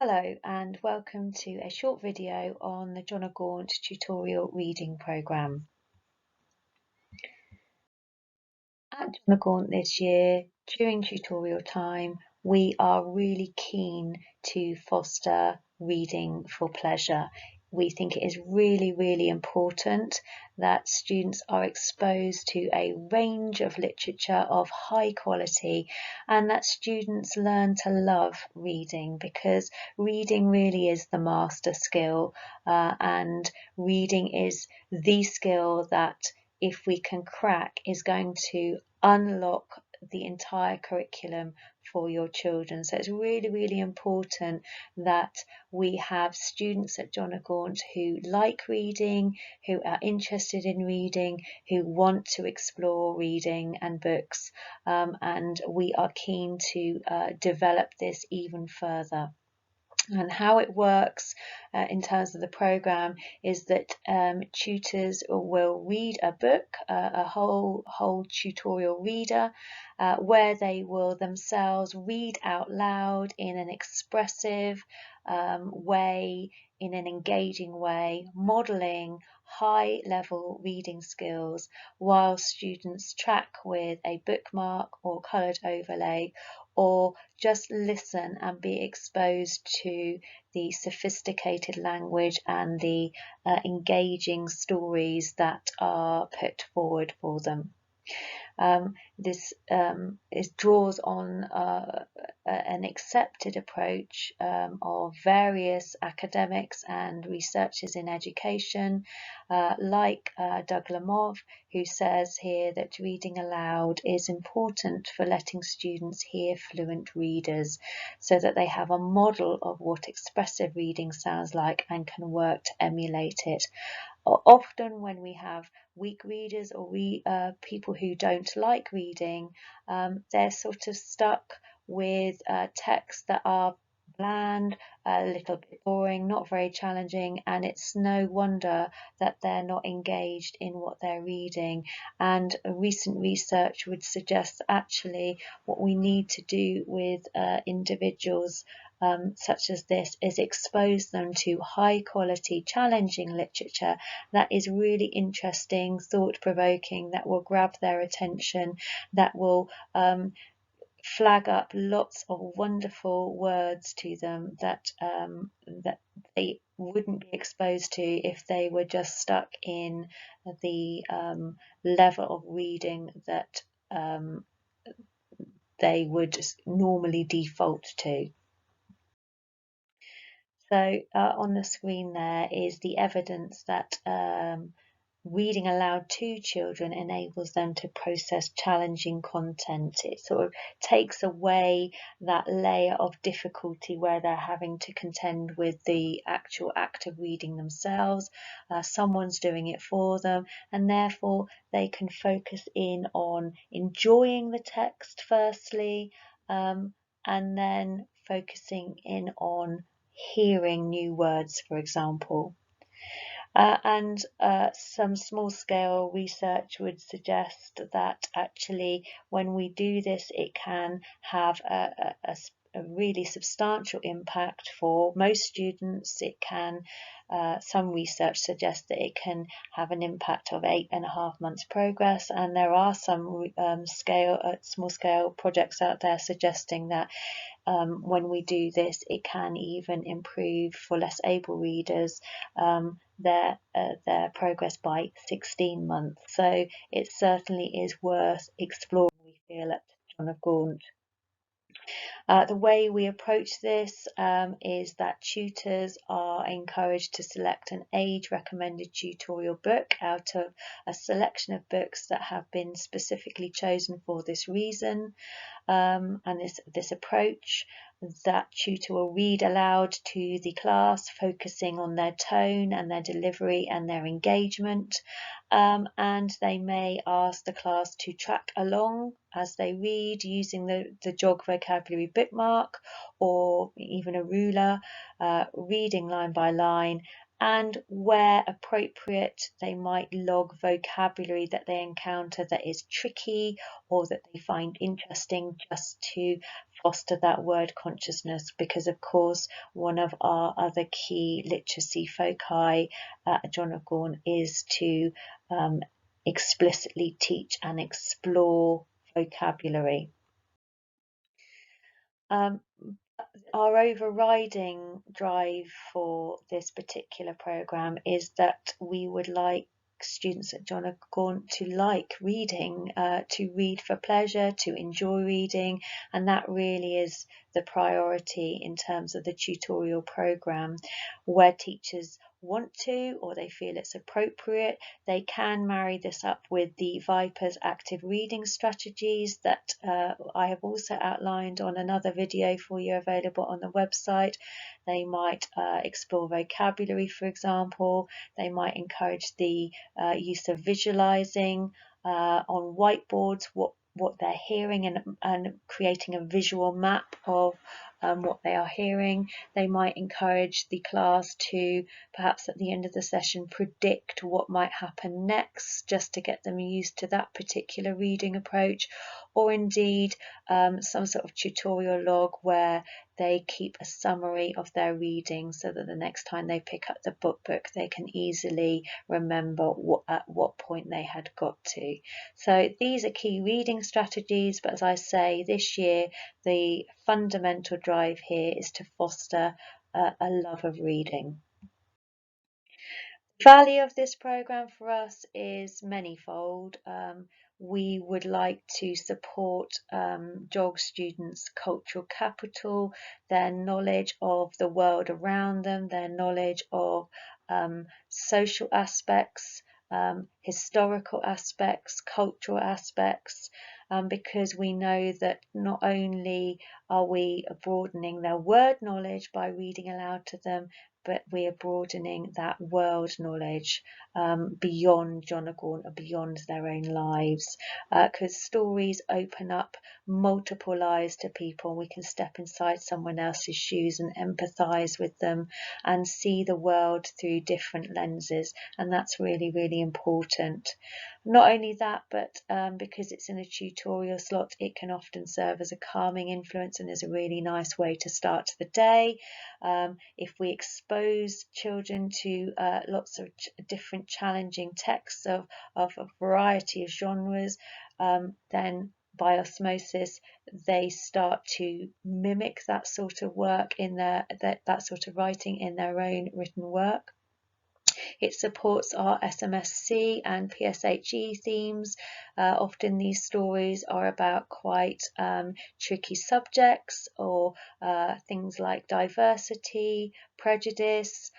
Hello and welcome to a short video on the John Gaunt tutorial reading programme. At John Gaunt this year, during tutorial time, we are really keen to foster reading for pleasure. We think it is really important that students are exposed to a range of literature of high quality and that students learn to love reading, because reading really is the master skill, and reading is the skill that, if we can crack, is going to unlock the entire curriculum for your children. So it's really important that we have students at John Gaunt who like reading, who are interested in reading, who want to explore reading and books, and we are keen to develop this even further. And how it works in terms of the programme is that tutors will read a book, a whole tutorial reader, where they will themselves read out loud in an expressive way, in an engaging way, modelling high level reading skills, while students track with a bookmark or coloured overlay, or just listen and be exposed to the sophisticated language and the engaging stories that are put forward for them. This draws on an accepted approach of various academics and researchers in education, like Doug Lemov, who says here that reading aloud is important for letting students hear fluent readers, so that they have a model of what expressive reading sounds like and can work to emulate it. Often when we have weak readers or people who don't like reading, they're sort of stuck with texts that are bland, a little bit boring, not very challenging, and it's no wonder that they're not engaged in what they're reading. And recent research would suggest actually what we need to do with individuals such as this is expose them to high quality, challenging literature that is really interesting, thought-provoking, that will grab their attention, that will flag up lots of wonderful words to them that they wouldn't be exposed to if they were just stuck in the level of reading that they would normally default to. So on the screen there is the evidence that reading aloud to children enables them to process challenging content. It sort of takes away that layer of difficulty where they're having to contend with the actual act of reading themselves. Someone's doing it for them, and therefore they can focus in on enjoying the text firstly, and then focusing in on hearing new words, for example. And some small scale research would suggest that actually when we do this, it can have a really substantial impact for most students. It can, some research suggests that it can have an impact of 8.5 months progress, and there are some small scale projects out there suggesting that when we do this, it can even improve for less able readers their progress by 16 months. So it certainly is worth exploring, we feel, at John of Gaunt. The way we approach this is that tutors are encouraged to select an age-recommended tutorial book out of a selection of books that have been specifically chosen for this reason. And this approach, that tutor will read aloud to the class, focusing on their tone and their delivery and their engagement. And they may ask the class to track along as they read using the JOG vocabulary bookmark or even a ruler, reading line by line, and where appropriate, they might log vocabulary that they encounter that is tricky or that they find interesting, just to foster that word consciousness, because of course one of our other key literacy foci at John of Gaunt is to explicitly teach and explore vocabulary. Um, our overriding drive for this particular programme is that we would like students at John of Gaunt to like reading, to read for pleasure, to enjoy reading, and that really is the priority in terms of the tutorial programme. Where teachers want to, or they feel it's appropriate, they can marry this up with the Vipers active reading strategies that I have also outlined on another video for you available on the website. They might explore vocabulary, for example. They might encourage the use of visualizing on whiteboards what they're hearing, and creating a visual map of what they are hearing. They might encourage the class to, perhaps at the end of the session, predict what might happen next, just to get them used to that particular reading approach, or indeed some sort of tutorial log where they keep a summary of their reading, so that the next time they pick up the book they can easily remember at what point they had got to. So these are key reading strategies, but as I say, this year the fundamental drive here is to foster a love of reading. Value of this program for us is manyfold. We would like to support JOG students' cultural capital, their knowledge of the world around them, their knowledge of social aspects, historical aspects, cultural aspects, because we know that not only are we broadening their word knowledge by reading aloud to them, but we are broadening that world knowledge beyond John of Gaunt and beyond their own lives, because stories open up multiple lives to people. We can step inside someone else's shoes and empathise with them and see the world through different lenses, and that's really, really important. Not only that, but because it's in a tutorial slot, it can often serve as a calming influence and is a really nice way to start the day. If we expose children to lots of different challenging texts of a variety of genres, then by osmosis they start to mimic that sort of work in that sort of writing in their own written work. It supports our SMSC and PSHE themes. Often these stories are about quite tricky subjects, or things like diversity, prejudice,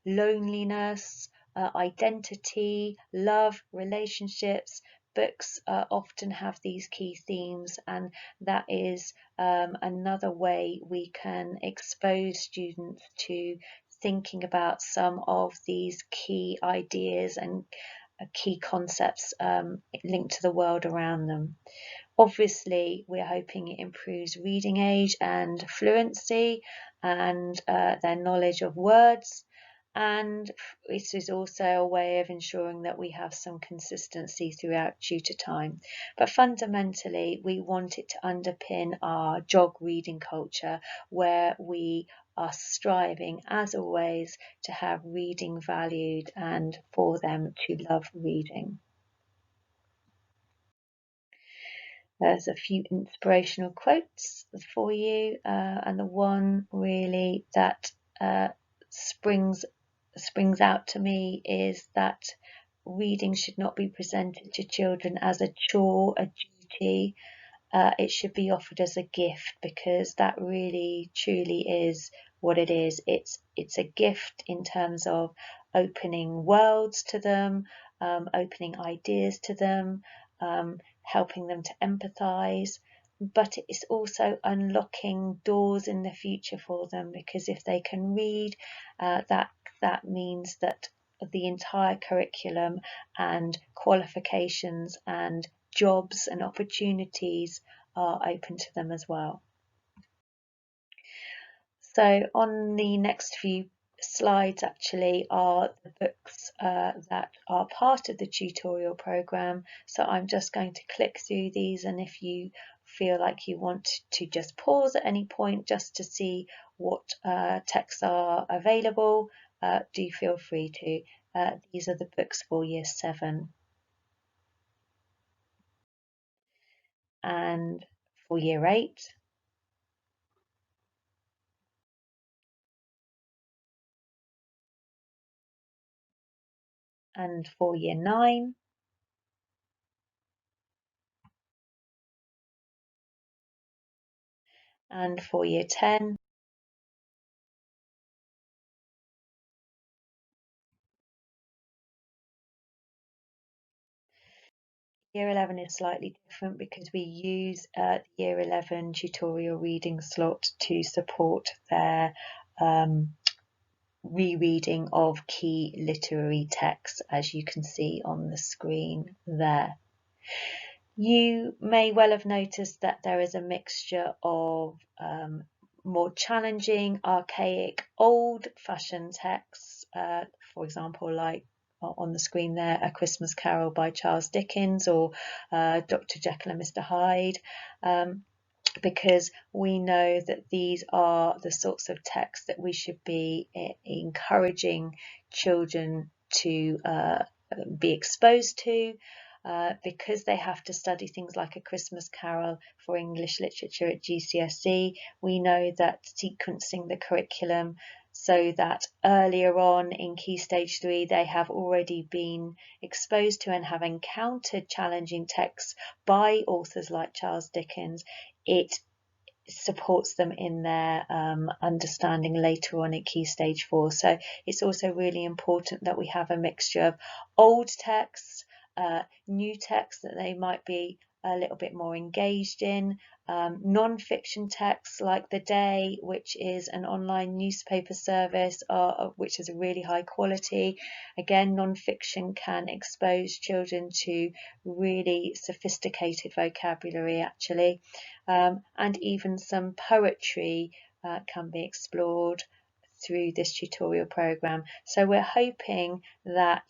loneliness, identity, love, relationships. Books often have these key themes, and that is another way we can expose students to thinking about some of these key ideas and key concepts linked to the world around them. Obviously, we're hoping it improves reading age and fluency and their knowledge of words. And this is also a way of ensuring that we have some consistency throughout tutor time. But fundamentally, we want it to underpin our JOG reading culture, where we are striving, as always, to have reading valued and for them to love reading. There's a few inspirational quotes for you, and the one really that springs out to me is that reading should not be presented to children as a chore, a duty. It should be offered as a gift, because that really truly is what it is. It's a gift in terms of opening worlds to them, opening ideas to them, helping them to empathise, but it's also unlocking doors in the future for them, because if they can read, that means that the entire curriculum and qualifications and jobs and opportunities are open to them as well. So on the next few slides actually are the books that are part of the tutorial program. So I'm just going to click through these, and if you feel like you want to just pause at any point just to see what texts are available, do feel free to. These are the books for Year 7. And for Year 8, and for Year 9, and for Year 10, Year 11 is slightly different because we use the Year 11 tutorial reading slot to support their rereading of key literary texts, as you can see on the screen there. You may well have noticed that there is a mixture of more challenging, archaic, old-fashioned texts, for example, like on the screen there, A Christmas Carol by Charles Dickens, or Dr. Jekyll and Mr. Hyde, because we know that these are the sorts of texts that we should be encouraging children to be exposed to. Because they have to study things like A Christmas Carol for English literature at GCSE, we know that sequencing the curriculum so that earlier on in Key Stage 3 they have already been exposed to and have encountered challenging texts by authors like Charles Dickens, it supports them in their understanding later on at Key Stage 4. So it's also really important that we have a mixture of old texts, new texts that they might be a little bit more engaged in, non-fiction texts like The Day, which is an online newspaper service which is a really high quality. Again, non-fiction can expose children to really sophisticated vocabulary actually, and even some poetry can be explored through this tutorial program. So we're hoping that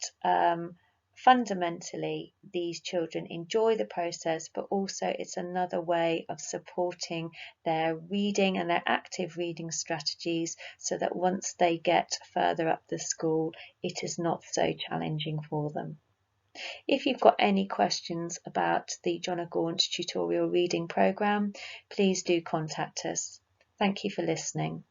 fundamentally these children enjoy the process, but also it's another way of supporting their reading and their active reading strategies, so that once they get further up the school, it is not so challenging for them. If you've got any questions about the John o' Gaunt tutorial reading program, please do contact us. Thank you for listening.